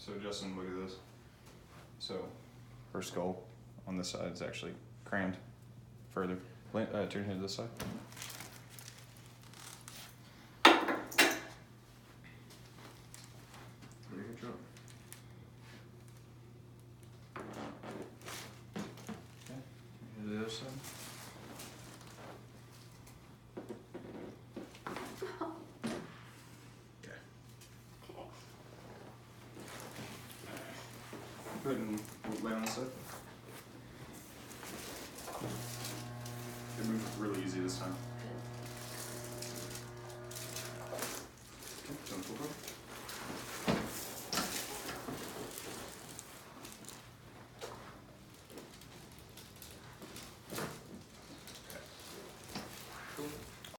So Justin, look at this. So her skull on this side is actually crammed further. Turn your head to this side. Very good job. Okay, turn your head to the other side. Yeah. Go ahead and lay on this side. It moved really easy this time. Okay, don't pull up.